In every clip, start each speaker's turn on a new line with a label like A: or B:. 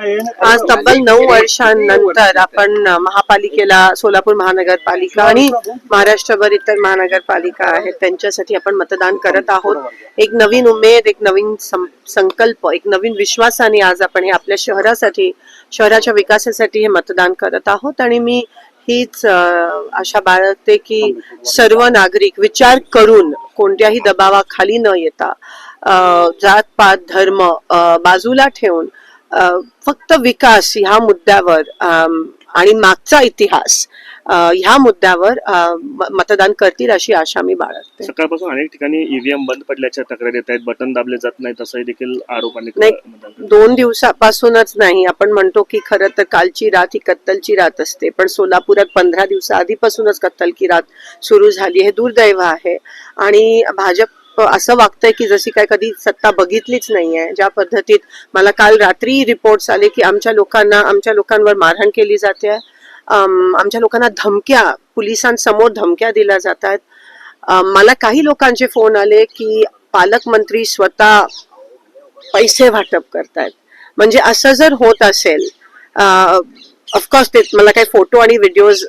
A: आज तब्बल 9 वर्षांनंतर आपण महापालिकेला, सोलापूर महानगरपालिका आणि महाराष्ट्रभर इतर महानगरपालिका आहेत त्यांच्यासाठी आपण मतदान करत आहोत. एक नवीन उमेद, एक नवीन संकल्प, एक नवीन विश्वासाने आज आपण हे आपल्या शहरासाठी, शहराच्या विकासासाठी हे मतदान करत आहोत. आणि मी हीच आशा बाळगते की सर्व नागरिक विचार करून, कोणत्याही दबावाखाली न येता, जात पात धर्म बाजूला ठेवून फक्त विकास ह्या मुद्द्यावर आणि मागचा इतिहास ह्या मुद्द्यावर मतदान करतील अशी आशा मी बाळगते.
B: सकाळपासून अनेक ठिकाणी ईव्हीएम बंद पडल्याच्या तक्रारी येत आहेत, बटन दाबले जात नाहीत असंही देखील आरोप
A: नाही. 2 दिवसापासूनच नाही, आपण म्हणतो की खरं तर कालची रात ही कत्तलची रात असते, पण सोलापुरात 15 दिवसाआधीपासूनच कत्तल की रात सुरू झाली. हे दुर्दैव आहे. आणि भाजप असं वागतंय की जशी काय कधी सत्ता बघितलीच नाहीये. ज्या पद्धतीत मला काल रात्री रिपोर्ट्स आले की आमच्या लोकांवर मारहाण केली जाते, आमच्या लोकांना धमक्या, पोलिसांसमोर धमक्या दिल्या जात आहेत. मला काही लोकांचे फोन आले की पालकमंत्री स्वतः पैसे वाटप करतायत. म्हणजे असं जर होत असेल, ऑफकोर्स ते मला काही फोटो आणि व्हिडिओज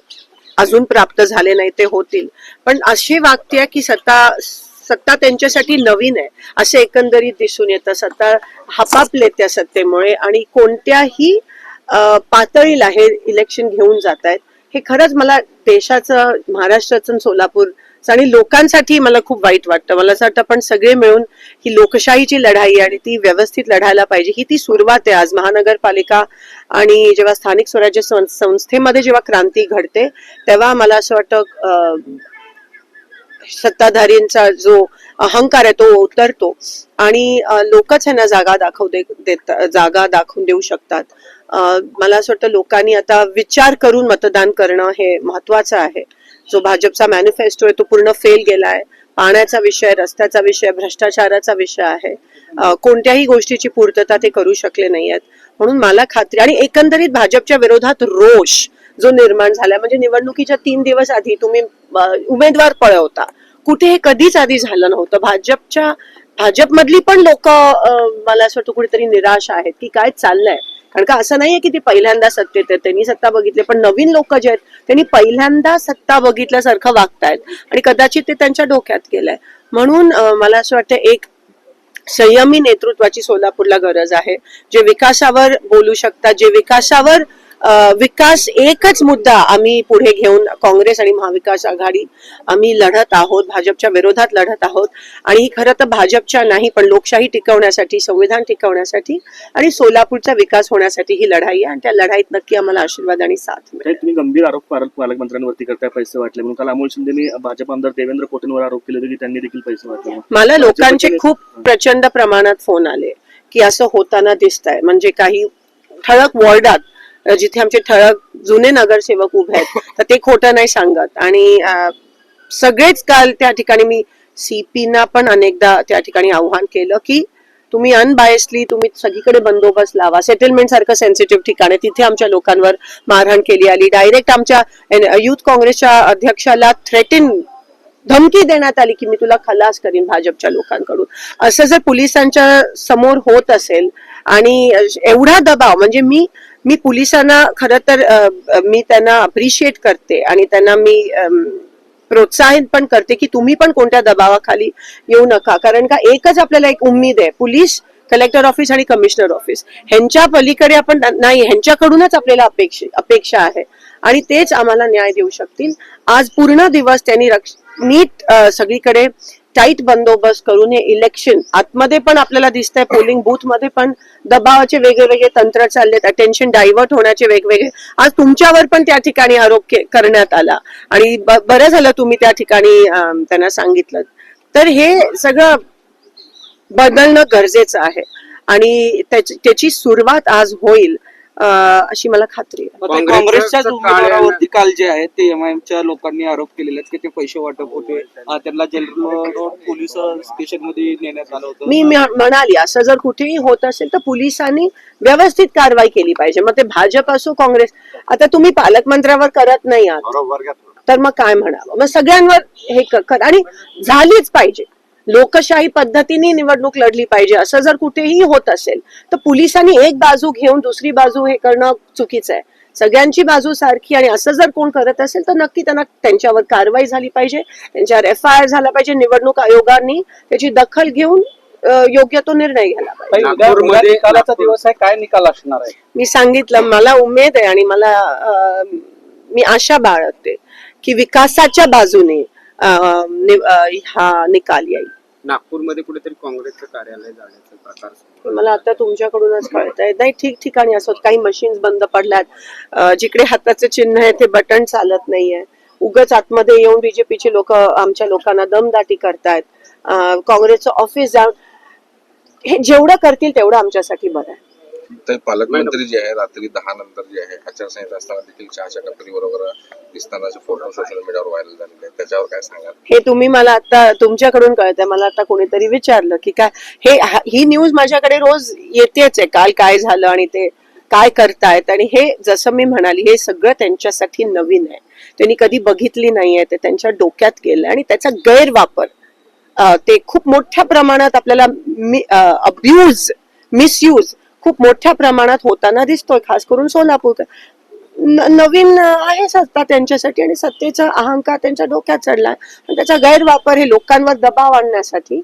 A: अजून प्राप्त झाले नाही, ते होतील, पण अशी वागते की सत्ता त्यांच्यासाठी नवीन आहे असे एकंदरीत दिसून येतं. सत्ता हपापले त्या सत्तेमुळे आणि कोणत्याही पातळीला हे इलेक्शन घेऊन जात आहेत. हे खरंच मला देशाचं, महाराष्ट्राचं, सोलापूरचं आणि लोकांसाठी मला खूप वाईट वाटतं. मला असं वाटतं आपण सगळे मिळून ही लोकशाहीची लढाई आणि ती व्यवस्थित लढायला पाहिजे. ही ती सुरुवात आहे. आज महानगरपालिका आणि जेव्हा स्थानिक स्वराज्य संस्थेमध्ये जेव्हा क्रांती घडते तेव्हा मला असं वाटतं सत्ताधारींचा जो अहंकार आहे तो उतरतो आणि लोकच ह्यांना जागा दाखवून देऊ शकतात. मला असं वाटतं लोकांनी आता विचार करून मतदान करणं हे महत्वाचं आहे. जो भाजपचा मॅनिफेस्टो आहे तो पूर्ण फेल गेलाय. पाण्याचा विषय, रस्त्याचा विषय, भ्रष्टाचाराचा विषय आहे. कोणत्याही गोष्टीची पूर्तता ते करू शकले नाही आहेत. म्हणून मला खात्री, आणि एकंदरीत भाजपच्या विरोधात रोष जो निर्माण झाला, म्हणजे निवडणुकीच्या 3 दिवस आधी तुम्ही उमेदवार पळवता, कुठे हे कधीच आधी झालं नव्हतं. भाजपमधली पण लोक मला असं वाटतं कुठेतरी निराश आहेत की काय चाललंय. कारण का असं नाहीये की ते पहिल्यांदा सत्तेत आहेत, त्यांनी सत्ता बघितली, पण नवीन लोक जे आहेत त्यांनी पहिल्यांदा सत्ता बघितल्यासारखं वागतायत आणि कदाचित ते त्यांच्या डोक्यात गेलंय. म्हणून मला असं वाटतं एक संयमी नेतृत्वाची सोलापूरला गरज आहे, जे विकासावर बोलू शकतात, जे विकास एकच मुद्दा आम्ही पुढे घेऊन काँग्रेस आणि महाविकास आघाडी आम्ही लढत आहोत, भाजपच्या विरोधात लढत आहोत. आणि खरं तर भाजपच्या नाही, पण लोकशाही टिकवण्यासाठी, संविधान टिकवण्यासाठी आणि सोलापूरचा विकास होण्यासाठी ही लढाई आहे. आणि त्या लढाईत नक्की आम्हाला आशीर्वाद आणि साथ मिळेल.
B: तुम्ही गंभीर आरोप पालकमंत्र्यांवरती करताय, पैसे वाटले म्हणून. काल अमोल शिंदेनी भाजप आमदार देवेंद्र कोटेंवर आरोप केले की त्यांनी देखील पैसे वाटले.
A: मला लोकांचे खूप प्रचंड प्रमाणात फोन आले की असं होताना दिसतंय. म्हणजे काही ठळक वॉर्डात जिथे आमचे ठळक जुने नगरसेवक उभे आहेत तर ते खोटं नाही सांगत. आणि सगळेच काल त्या ठिकाणी मी सीपीना पण अनेकदा त्या ठिकाणी आव्हान केलं की तुम्ही अनबायसली तुम्ही सगळीकडे बंदोबस्त लावा. सेटलमेंट सारखं सेन्सिटिव्ह ठिकाण आहे, तिथे आमच्या लोकांवर मारहाण केली आली. डायरेक्ट आमच्या युथ काँग्रेसच्या अध्यक्षाला धमकी देण्यात आली की मी तुला खलास करीन भाजपच्या लोकांकडून. असं जर पोलिसांच्या समोर होत असेल आणि एवढा दबाव, म्हणजे मी पोलिसांना खरं तर मी त्यांना अप्रिशिएट करते आणि त्यांना मी प्रोत्साहित पण करते की तुम्ही पण कोणत्या दबावाखाली येऊ नका. कारण का एकच आपल्याला एक उम्मीद आहे, पोलीस, कलेक्टर ऑफिस आणि कमिशनर ऑफिस, ह्यांच्या पलीकडे आपण नाही, ह्यांच्याकडूनच आपल्याला अपेक्षा आहे आणि तेच आम्हाला न्याय देऊ शकतील. आज पूर्ण दिवस त्यांनी नीट सगळीकडे टाईट बंदोबस्त करून हे इलेक्शन आतमध्ये पण आपल्याला दिसतंय, पोलिंग बूथ मध्ये पण दबावाचे वेगवेगळे तंत्र चाललेत, अटेन्शन डायव्हर्ट होण्याचे वेगवेगळे. आज तुमच्यावर पण त्या ठिकाणी आरोप करण्यात आला आणि बरं झालं तुम्ही त्या ठिकाणी त्यांना सांगितलं. तर हे सगळं बदलणं गरजेचं आहे आणि त्याची सुरुवात आज होईल अशी मला खात्री आहे.
C: काँग्रेसच्याच उमेदवारावरती काल जे आहे ते एमआयएमच्या लोकांनी आरोप केलेले आहेत की ते पैसे वाटप होते, त्यांना जेल पोलीस स्टेशन मध्ये नेण्यात आलं होतं.
A: मी म्हणाली असं जर कुठेही होत असेल तर पोलिसांनी व्यवस्थित कारवाई केली पाहिजे. मग ते भाजप असो, काँग्रेस. आता तुम्ही पालकमंत्र्यावर करत नाही आहात तर मग काय म्हणावं. मग सगळ्यांवर हे आणि झालीच पाहिजे. लोकशाही पद्धतीने निवडणूक लढली पाहिजे असं जर कुठेही होत असेल तर पोलिसांनी एक बाजू घेऊन दुसरी बाजू हे करणं चुकीचं आहे. सगळ्यांची बाजू सारखी आणि असं जर कोण करत असेल तर नक्की त्यांच्यावर कारवाई झाली पाहिजे, त्यांच्यावर FIR झाला पाहिजे. निवडणूक आयोगाने त्याची दखल घेऊन योग्य तो निर्णय घ्यायला पाहिजे.
C: उद्या निकालाचा दिवस आहे, काय निकाल असणार आहे?
A: मी सांगितलं, मला उमेद आहे आणि मला मी आशा बाळगते की विकासाच्या बाजूने हा निकाल येईल.
D: नागपूरमध्ये कुठेतरी काँग्रेसचं कार्यालय जाण्याचा प्रकार
A: मला आता तुमच्याकडूनच कळतंय. नाही, ठिकठिकाणी असं काही मशीन्स बंद पडल्यात, जिकडे हाताचे चिन्ह आहे ते बटन चालत नाहीये. उगाच आतमध्ये येऊन बीजेपीचे लोक आमच्या लोकांना दमदाटी करतायत. काँग्रेसचं ऑफिस जाऊन हे जेवढं करतील तेवढं आमच्यासाठी बरं आहे.
E: तर पालकमंत्री जे आहे रात्री 10 नंतर जे आहे आचारसंहिता असताना देखील चहाच्या टपरी बरोबर दिसतानाचे फोटो सोशल मीडियावर व्हायरल झालेले आहेत, त्याच्यावर काय सांगाल?
A: हे तुम्ही मला आता तुमच्याकडून कळतंय. मला आता कोणीतरी विचारलं की काय ही न्यूज माझ्याकडे रोज येतेच आहे, काल काय झालं आणि ते काय करतायत. आणि हे जसं मी म्हणाली हे सगळं त्यांच्यासाठी नवीन आहे, त्यांनी कधी बघितली नाहीये, ते त्यांच्या डोक्यात गेलंय आणि त्याचा गैरवापर ते खूप मोठ्या प्रमाणात आपल्याला मिसयूज खूप मोठ्या प्रमाणात होताना दिसतोय. खास करून सोलापूर नवीन आहे सत्ता त्यांच्यासाठी आणि सत्तेचा अहंकार त्यांच्या डोक्यात चढलाय आणि त्याचा गैरवापर हे लोकांवर दबाव आणण्यासाठी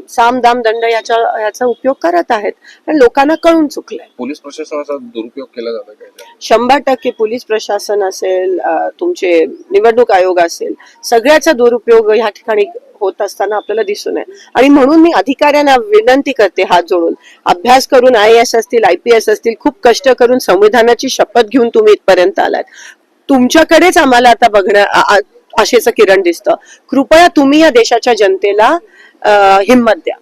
A: साम दाम दंड याचा उपयोग करत आहेत आणि लोकांना कळून चुकलंय.
E: पोलीस प्रशासनाचा दुरुपयोग केला जातो काय?
A: 100% पोलीस प्रशासन असेल, तुमचे निवडणूक आयोग असेल, सगळ्याचा दुरुपयोग ह्या ठिकाणी होत असताना आपल्याला दिसून आहे. आणि म्हणून मी अधिकाऱ्यांना विनंती करते हात जोडून, अभ्यास करून IAS असतील, IPS असतील, खूप कष्ट करून संविधानाची शपथ घेऊन तुम्ही इथपर्यंत आलात. तुमच्याकडेच आम्हाला आता बघणं आशेचं किरण दिसतं. कृपया तुम्ही या देशाच्या जनतेला हिंमत द्या.